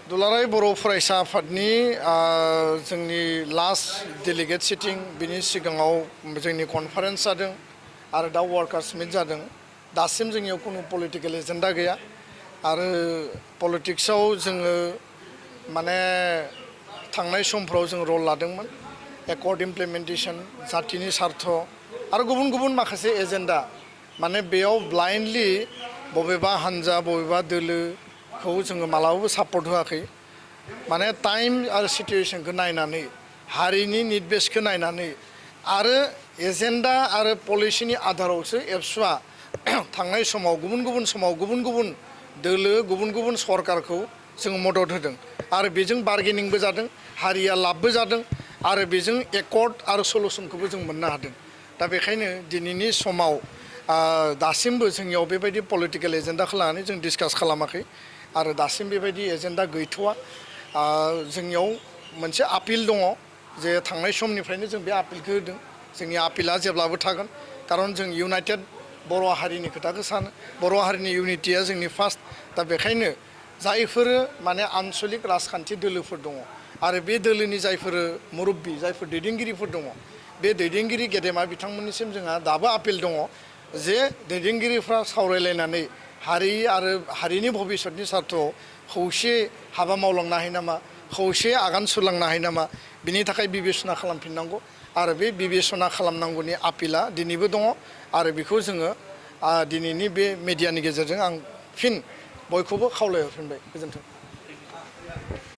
दुलाराय बर' फरायसा आफादनि जोंनि लास्ट डेलिगेट सिटिं बिनि सिगाङाव जोंनि कनफारेन्स जादों आरो दा वार्कार्स मिट जादों। दासिम जोंनियाव कुनु पलिटिकेल एजेन्डा गैया आरो पलिटिक्सआव जोङो माने थांनाय समफ्राव जों रल लादोंमोन। एकर्ड इमप्लिमेन्टेसन, जातिनि सार्थ आरो गुबुन गुबुन माखासे एजेन्डा माने बेयाव ब्लाइन्डलि बबेबा हान्जा बबेबा दोलोखौ जोङो मालाबाबो सापर्ट होआखै। माने टाइम आरो सिटुएसनखौ नायनानै हारिनि निड बेसखौ नायनानै आरो एजेन्डा आरो पलिसिनि आधारावसो एबसुआ थांनाय समाव गुबुन गुबुन समाव गुबुन गुबुन दोलो गुबुन गुबुन सरकारखौ जों मदद होदों आरो बेजों बार्गेनिंबो जादों, हारिया लाबबो जादों आरो बेजों एकर्ड आरो सलुसनखौबो जों मोननो हादों। दा बेखायनो दिनैनि समाव दासिमबो जोंनियाव बेबायदि पलिटिकेल एजेन्डाखौ लानानै जों डिसकास खालामाखै आरो दासिम बेबायदि एजेन्डा गैथ'वा। जोंनियाव मोनसे आपिल दङ जे थांनाय समनिफ्रायनो जों बे आपिलखौ होदों। जोंनि आपिला जेब्लाबो थागोन खारन जों इउनाइटेड बर' हारिनि खोथाखौ सानो, बर' हारिनि इउनिटिया जोंनि फार्स्ट। दा बेखायनो जायफोर माने आन्सलिक राजखान्थि दोलोफोर दङ आरो बे दोलोनि जायफोर मुरब्बी जायफोर दैदेनगिरिफोर दङ बे दैदेनगिरि गेदेमा बिथांमोननिसिम जोंहा दाबो आपिल दङ जे दैदेनगिरिफ्रा सावरायलायनानै हारि आरो हारिनि भबिसतनि सार्थआव खौसे हाबा मावलांनो हायो नामा, खौसे आगान सुरलांनो हायो नामा, बिनि थाखाय बिबेसना खालामफिननांगौ आरो बे बिबेसना खालामनांगौनि आपिला दिनैबो दङ आरो बेखौ जोङो दिनैनि बे मेडियानि गेजेरजों आं फिन बयखौबो खावलायहरफिनबाय। गोजोन्थों।